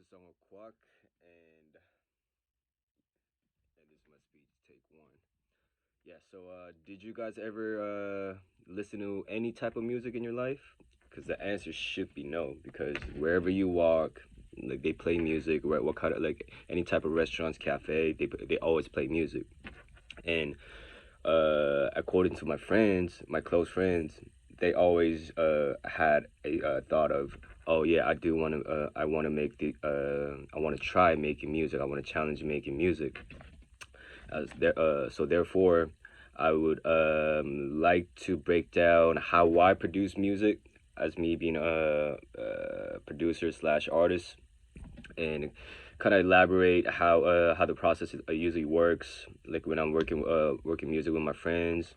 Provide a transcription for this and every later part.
is Seongho Kwak, and this is my speech, take one. Yeah, so did you guys ever listen to any type of music in your life? Because the answer should be no, because wherever you walk, like they play music. What kind of like any type of restaurants, cafe, they always play music. And according to my friends, my close friends, they always had a thought of, oh yeah, I want to make I want to try making music. I want to challenge making music. So therefore, I would like to break down how I produce music as me being a producer slash artist, and kind of elaborate how the process usually works, like when I'm working music with my friends.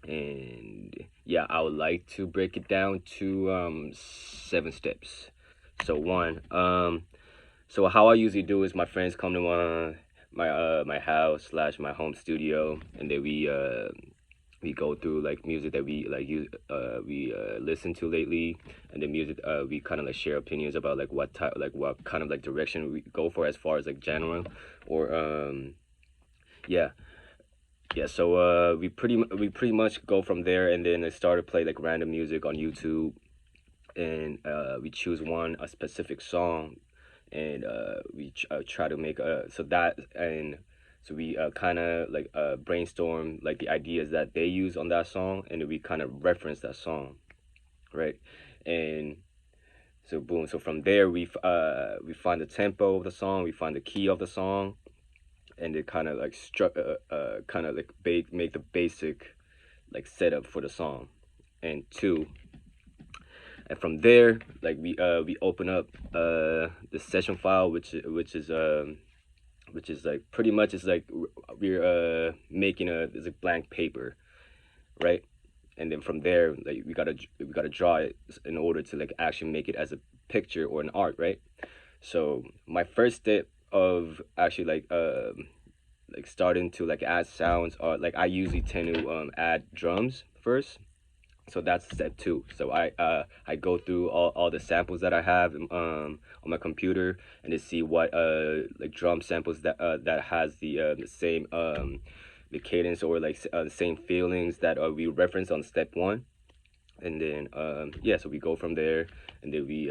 And yeah, I would like to break it down to 7 steps. So one, so how I usually do is my friends come to my house slash my home studio, and then we go through like music that we listen to lately, and the music we kind of like share opinions about like what kind of like direction we go for as far as like genre, or yeah, yeah. So we pretty much go from there, and then I start to play like random music on YouTube, and we choose a specific song, and try to make so we kind of like brainstorm like the ideas that they use on that song, and then we kind of reference that song, right? And so boom, so from there we find the tempo of the song, we find the key of the song, and it kind of like kind of like make the basic like setup for the song. And two, and from there like we open up the session file, which is like pretty much it's like we're making a blank paper, right? And then from there like we gotta draw it in order to like actually make it as a picture or an art, right? So my first step of actually like starting to like add sounds, or like I usually tend to add drums first. So that's step two. So I go through all the samples that I have on my computer, and to see what like drum samples that has the same the cadence, or like the same feelings that we reference on step one. And then yeah, so we go from there, and then we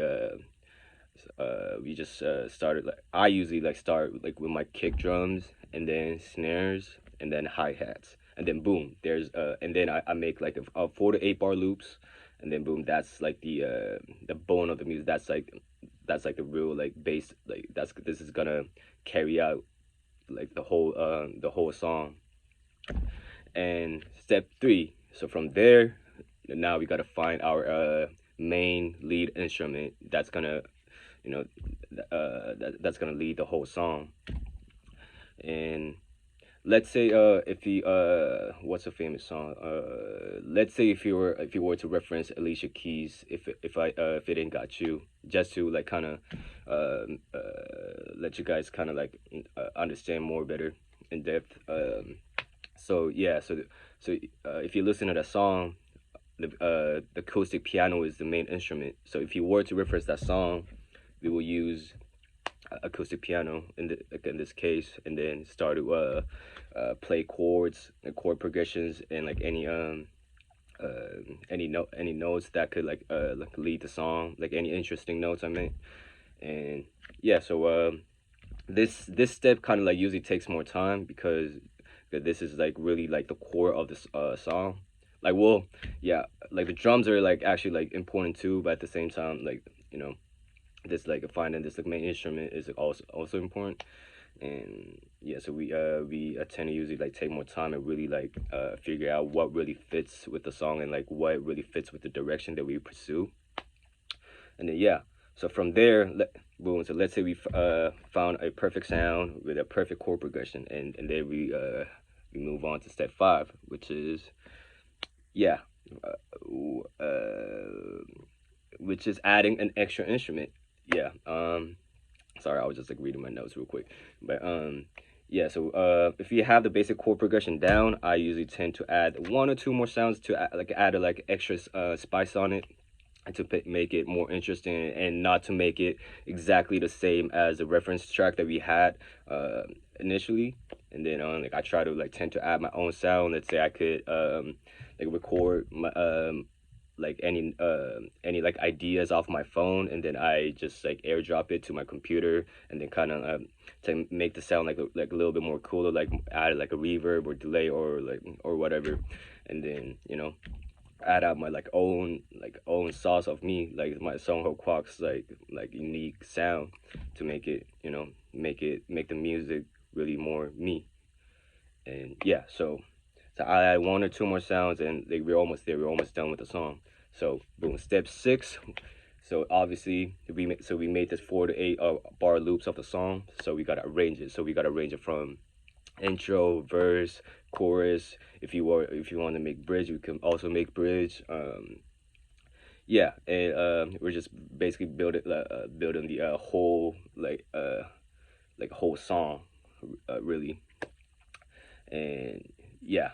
just started like I usually like start like with my kick drums, and then snares, and then hi-hats, and then boom, and then I make like a 4 to 8 bar loops, and then boom, that's like the bone of the music. That's like the real like bass, like this is gonna carry out like the whole song. And step three, so from there, now we gotta find our main lead instrument that's gonna, you know, that's gonna lead the whole song. And let's say if you what's a famous song, let's say if you were to reference Alicia Keys, if it ain't got you, just to like kind of let you guys kind of like understand more better in depth. So yeah, if you listen to that song, the acoustic piano is the main instrument. So if you were to reference that song, we will use acoustic piano like in this case, and then start to play chords and chord progressions, and like any notes that could like lead the song, like any interesting notes I meant. And yeah, so this step kind of like usually takes more time, because this is like really like the core of this song. Like, well, yeah, like the drums are like actually like important too, but at the same time, like, this like finding this like main instrument is also important. And yeah, so we tend to usually like take more time and really like figure out what really fits with the song, and like what really fits with the direction that we pursue. And then yeah, so from there, boom, so let's say we found a perfect sound with a perfect chord progression, and then we move on to step five, which is yeah, which is adding an extra instrument. Yeah. Sorry, I was just like reading my notes real quick. But yeah, so if you have the basic chord progression down, I usually tend to add one or two more sounds to like add a like extra spice on it. and to make it more interesting and not to make it exactly the same as the reference track that we had uh, initially. And then like I try to like tend to add my own sound. Let's say I could like record my like any like ideas off my phone, and then I just like airdrop it to my computer, and then kind of to make the sound like a little bit more cooler, like add like a reverb or delay or like or whatever, and then add out my like own sauce of me, like my Seongho Kwak's like unique sound to make it make the music really more me. And yeah, so I add one or two more sounds, and like we're almost there. We're almost done with the song. So boom, step six. So obviously we made this 4 to 8 bar loops of the song. So we gotta arrange it. So we gotta arrange it from intro, verse, chorus. If you want to make bridge, we can also make bridge. Yeah, and we're just basically building the whole like whole song, really. And yeah,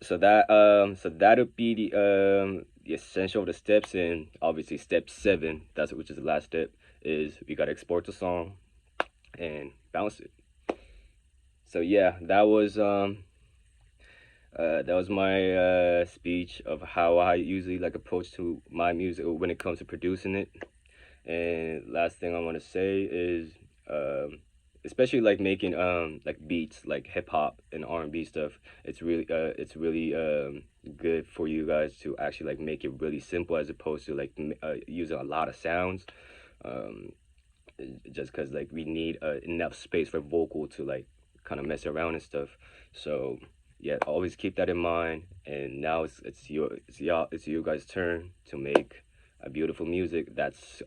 so that would be the essential of the steps. And obviously step seven, that's which is the last step, is we gotta export the song and bounce it. So yeah, that was my speech of how I usually like approach to my music when it comes to producing it. And last thing I want to say is, um, especially like making like beats like hip hop and R&B stuff. It's really good for you guys to actually like make it really simple as opposed to like using a lot of sounds. Um, just because like we need enough space for vocal to like kind of mess around and stuff. So yeah, always keep that in mind. And now it's you guys' turn to make a beautiful music that's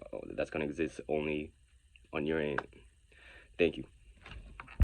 gonna exist only on your end. Thank you.